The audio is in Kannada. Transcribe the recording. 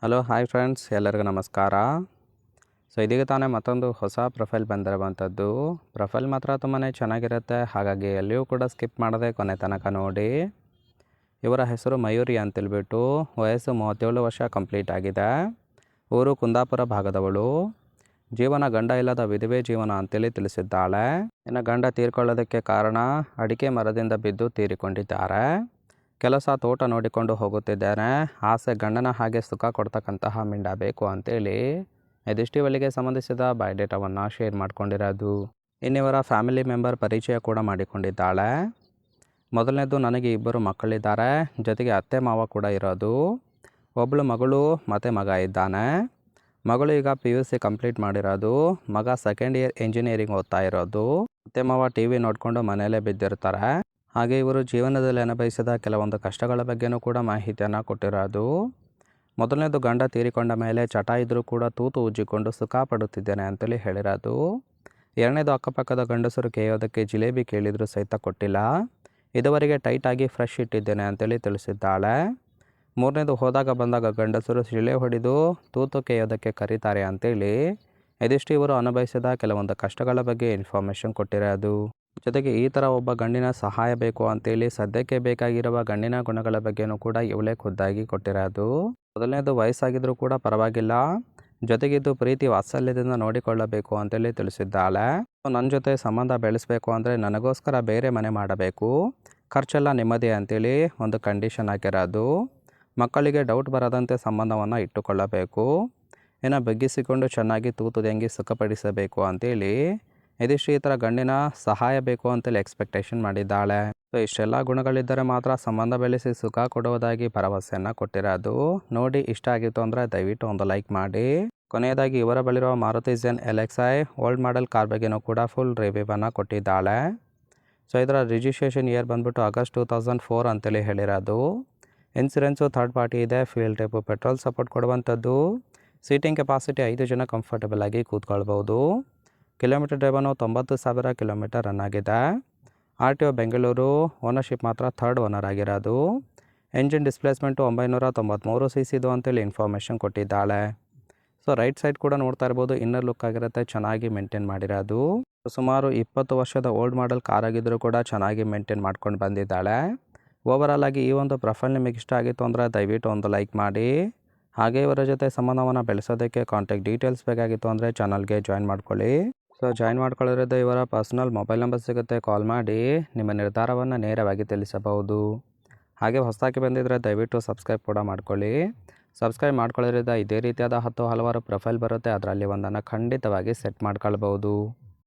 ಹಲೋ ಹಾಯ್ ಫ್ರೆಂಡ್ಸ್, ಎಲ್ಲರಿಗೂ ನಮಸ್ಕಾರ. ಇದೀಗ ತಾನೇ ಮತ್ತೊಂದು ಹೊಸ ಪ್ರೊಫೈಲ್ ಬಂದಿರುವಂಥದ್ದು. ಪ್ರೊಫೈಲ್ ಮಾತ್ರ ತುಂಬಾ ಚೆನ್ನಾಗಿರುತ್ತೆ, ಹಾಗಾಗಿ ಎಲ್ಲಿಯೂ ಕೂಡ ಸ್ಕಿಪ್ ಮಾಡದೆ ಕೊನೆ ತನಕ ನೋಡಿ. ಇವರ ಹೆಸರು ಮಯೂರಿ ಅಂತೇಳ್ಬಿಟ್ಟು, ವಯಸ್ಸು 37 ವರ್ಷ ಕಂಪ್ಲೀಟ್ ಆಗಿದೆ. ಊರು ಕುಂದಾಪುರ ಭಾಗದವಳು. ಜೀವನ ಗಂಡ ಇಲ್ಲದ ವಿಧವೆ ಜೀವನ ಅಂತೇಳಿ ತಿಳಿಸಿದ್ದಾಳೆ. ಇನ್ನು ಗಂಡ ತೀರ್ಕೊಳ್ಳೋದಕ್ಕೆ ಕಾರಣ ಅಡಿಕೆ ಮರದಿಂದ ಬಿದ್ದು ತೀರಿಕೊಂಡಿದ್ದಾರೆ. ಕೆಲಸ ತೋಟ ನೋಡಿಕೊಂಡು ಹೋಗುತ್ತಿದ್ದೇನೆ, ಆಸೆ ಗಂಡನ ಹಾಗೆ ಸುಖ ಕೊಡ್ತಕ್ಕಂತಹ ಮಿಂಡ ಬೇಕು ಅಂತೇಳಿ ಇದಿಷ್ಟು ಇವಳಿಗೆ ಸಂಬಂಧಿಸಿದ ಬಯೋಡೇಟಾವನ್ನು ಶೇರ್ ಮಾಡ್ಕೊಂಡಿರೋದು. ಇನ್ನಿವರ ಫ್ಯಾಮಿಲಿ ಮೆಂಬರ್ ಪರಿಚಯ ಕೂಡ ಮಾಡಿಕೊಂಡಿದ್ದಾಳೆ. ಮೊದಲನೇದು, ನನಗೆ 2 ಮಕ್ಕಳಿದ್ದಾರೆ, ಜೊತೆಗೆ ಅತ್ತೆ ಮಾವ ಕೂಡ ಇರೋದು. ಒಬ್ಬಳು ಮಗಳು ಮತ್ತು ಮಗ ಇದ್ದಾನೆ. ಮಗಳು ಈಗ PUC ಕಂಪ್ಲೀಟ್ ಮಾಡಿರೋದು, ಮಗ 2nd ಇಯರ್ ಇಂಜಿನಿಯರಿಂಗ್ ಓದ್ತಾ ಇರೋದು. ಅತ್ತೆ ಮಾವ ಟಿ ವಿ ನೋಡಿಕೊಂಡು ಮನೆಯಲ್ಲೇ ಬಿದ್ದಿರ್ತಾರೆ. ಹಾಗೆ ಇವರು ಜೀವನದಲ್ಲಿ ಅನುಭವಿಸಿದ ಕೆಲವೊಂದು ಕಷ್ಟಗಳ ಬಗ್ಗೆನೂ ಕೂಡ ಮಾಹಿತಿಯನ್ನು ಕೊಟ್ಟಿರೋದು. ಮೊದಲನೇದು, ಗಂಡ ತೀರಿಕೊಂಡ ಮೇಲೆ ಚಟ ಇದ್ದರೂ ಕೂಡ ತೂತು ಉಜ್ಜಿಕೊಂಡು ಸುಖ ಪಡುತ್ತಿದ್ದೇನೆ ಅಂತೇಳಿ ಹೇಳಿರೋದು. ಎರಡನೇದು, ಅಕ್ಕಪಕ್ಕದ ಗಂಡಸರು ಕೇಯೋದಕ್ಕೆ ಜಿಲೇಬಿ ಕೇಳಿದರೂ ಸಹಿತ ಕೊಟ್ಟಿಲ್ಲ, ಇದುವರೆಗೆ ಟೈಟಾಗಿ ಫ್ರೆಶ್ ಇಟ್ಟಿದ್ದೇನೆ ಅಂತೇಳಿ ತಿಳಿಸಿದ್ದಾಳೆ. ಮೂರನೇದು, ಹೋದಾಗ ಬಂದಾಗ ಗಂಡಸರು ಶಿಳೆ ಹೊಡೆದು ತೂತು ಕೇಯೋದಕ್ಕೆ ಕರೀತಾರೆ ಅಂತೇಳಿ ಇದಿಷ್ಟು ಇವರು ಅನುಭವಿಸಿದ ಕೆಲವೊಂದು ಕಷ್ಟಗಳ ಬಗ್ಗೆ ಇನ್ಫಾರ್ಮೇಷನ್ ಕೊಟ್ಟಿರೋದು. ಜೊತೆಗೆ ಈ ಥರ ಒಬ್ಬ ಗಂಡಿನ ಸಹಾಯ ಬೇಕು ಅಂತೇಳಿ ಸದ್ಯಕ್ಕೆ ಬೇಕಾಗಿರುವ ಗಂಡಿನ ಗುಣಗಳ ಬಗ್ಗೆನೂ ಕೂಡ ಇವಳೇ ಖುದ್ದಾಗಿ ಕೊಟ್ಟಿರೋದು. ಮೊದಲನೇದು, ವಯಸ್ಸಾಗಿದ್ರೂ ಕೂಡ ಪರವಾಗಿಲ್ಲ, ಜೊತೆಗಿದ್ದು ಪ್ರೀತಿ ವಾತ್ಸಲ್ಯದಿಂದ ನೋಡಿಕೊಳ್ಳಬೇಕು ಅಂತೇಳಿ ತಿಳಿಸಿದ್ದಾಳೆ. ನನ್ನ ಜೊತೆ ಸಂಬಂಧ ಬೆಳೆಸಬೇಕು ಅಂದರೆ ನನಗೋಸ್ಕರ ಬೇರೆ ಮನೆ ಮಾಡಬೇಕು, ಖರ್ಚೆಲ್ಲ ನೆಮ್ಮದಿ ಅಂತೇಳಿ ಒಂದು ಕಂಡೀಷನ್ ಹಾಕಿರೋದು. ಮಕ್ಕಳಿಗೆ ಡೌಟ್ ಬರದಂತೆ ಸಂಬಂಧವನ್ನು ಇಟ್ಟುಕೊಳ್ಳಬೇಕು, ಇನ್ನು ಬಗ್ಗಿಸಿಕೊಂಡು ಚೆನ್ನಾಗಿ ತೂತುದೆಂಗಿ ಸುಖಪಡಿಸಬೇಕು ಅಂತೇಳಿ ಇದಿಷ್ಟು ಈ ಥರ ಗಂಡಿನ ಸಹಾಯ ಬೇಕು ಅಂತೇಳಿ ಎಕ್ಸ್ಪೆಕ್ಟೇಷನ್ ಮಾಡಿದ್ದಾಳೆ. ಇಷ್ಟೆಲ್ಲ ಗುಣಗಳಿದ್ದರೆ ಮಾತ್ರ ಸಂಬಂಧ ಬೆಳೆಸಿ ಸುಖ ಕೊಡುವುದಾಗಿ ಭರವಸೆಯನ್ನು ಕೊಟ್ಟಿರೋದು. ನೋಡಿ ಇಷ್ಟ ಆಗಿತ್ತು ಅಂದರೆ ದಯವಿಟ್ಟು ಒಂದು ಲೈಕ್ ಮಾಡಿ. ಕೊನೆಯದಾಗಿ ಇವರ ಬಳಿರುವ Maruti Zen LXi old model car ಬಗ್ಗೆನೂ ಕೂಡ ಫುಲ್ ರಿವ್ಯೂವನ್ನು ಕೊಟ್ಟಿದ್ದಾಳೆ. ಇದರ ರಿಜಿಸ್ಟ್ರೇಷನ್ ಇಯರ್ ಬಂದ್ಬಿಟ್ಟು ಆಗಸ್ಟ್ 2004 ಅಂತೇಳಿ ಹೇಳಿರೋದು. ಇನ್ಸೂರೆನ್ಸು ಥರ್ಡ್ ಪಾರ್ಟಿ ಇದೆ, ಫ್ಯೂಯಲ್ ಟೈಪು ಪೆಟ್ರೋಲ್ ಸಪೋರ್ಟ್ ಕೊಡುವಂಥದ್ದು. ಸೀಟಿಂಗ್ ಕೆಪಾಸಿಟಿ 5 ಜನ ಕಂಫರ್ಟಬಲ್ ಆಗಿ ಕೂತ್ಕೊಳ್ಬೋದು. ಕಿಲೋಮೀಟರ್ ಡ್ರೈವನು 90,000 ಕಿಲೋಮೀಟರ್ ರನ್ ಆಗಿದೆ. RTO ಬೆಂಗಳೂರು. ಓನರ್ಶಿಪ್ ಮಾತ್ರ 3rd ಓನರ್ ಆಗಿರೋದು. ಎಂಜಿನ್ ಡಿಸ್ಪ್ಲೇಸ್ಮೆಂಟು 993 cc ಅಂತೇಳಿ ಇನ್ಫಾರ್ಮೇಷನ್ ಕೊಟ್ಟಿದ್ದಾಳೆ. ರೈಟ್ ಸೈಡ್ ಕೂಡ ನೋಡ್ತಾ ಇರ್ಬೋದು, ಇನ್ನರ್ ಲುಕ್ ಆಗಿರುತ್ತೆ, ಚೆನ್ನಾಗಿ ಮೇಂಟೈನ್ ಮಾಡಿರೋದು. ಸುಮಾರು 20 ವರ್ಷದ ಓಲ್ಡ್ ಮಾಡೆಲ್ ಕಾರ್ ಆಗಿದ್ದರೂ ಕೂಡ ಚೆನ್ನಾಗಿ ಮೇಂಟೈನ್ ಮಾಡ್ಕೊಂಡು ಬಂದಿದ್ದಾಳೆ. ಓವರಾಲ್ ಆಗಿ ಈ ಒಂದು ಪ್ರೊಫೈಲ್ ನಿಮಗೆ ಇಷ್ಟ ಆಗಿತ್ತು ಅಂದರೆ ದಯವಿಟ್ಟು ಒಂದು ಲೈಕ್ ಮಾಡಿ. ಹಾಗೆ ಇವರ ಜೊತೆ ಸಂಬಂಧವನ್ನು ಬೆಳೆಸೋದಕ್ಕೆ ಕಾಂಟ್ಯಾಕ್ಟ್ ಡೀಟೇಲ್ಸ್ ಬೇಕಾಗಿತ್ತು ಅಂದರೆ ಚಾನಲ್ಗೆ ಜಾಯಿನ್ ಮಾಡ್ಕೊಳ್ಳಿ. ಜಾಯಿನ್ ಮಾಡ್ಕೊಳ್ಳೋದ್ರಿಂದ ಇವರ ಪರ್ಸನಲ್ ಮೊಬೈಲ್ ನಂಬರ್ ಸಿಗುತ್ತೆ, ಕಾಲ್ ಮಾಡಿ ನಿಮ್ಮ ನಿರ್ಧಾರವನ್ನು ನೇರವಾಗಿ ತಿಳಿಸಬಹುದು. ಹಾಗೆ ಹೊಸದಾಗಿ ಬಂದಿದ್ದರೆ ದಯವಿಟ್ಟು ಸಬ್ಸ್ಕ್ರೈಬ್ ಕೂಡ ಮಾಡ್ಕೊಳ್ಳಿ. ಸಬ್ಸ್ಕ್ರೈಬ್ ಮಾಡ್ಕೊಳ್ಳೋದ್ರಿಂದ ಇದೇ ರೀತಿಯಾದ ಹಲವಾರು ಪ್ರೊಫೈಲ್ ಬರುತ್ತೆ, ಅದರಲ್ಲಿ ಒಂದನ್ನು ಖಂಡಿತವಾಗಿ ಸೆಟ್ ಮಾಡ್ಕೊಳ್ಬೋದು.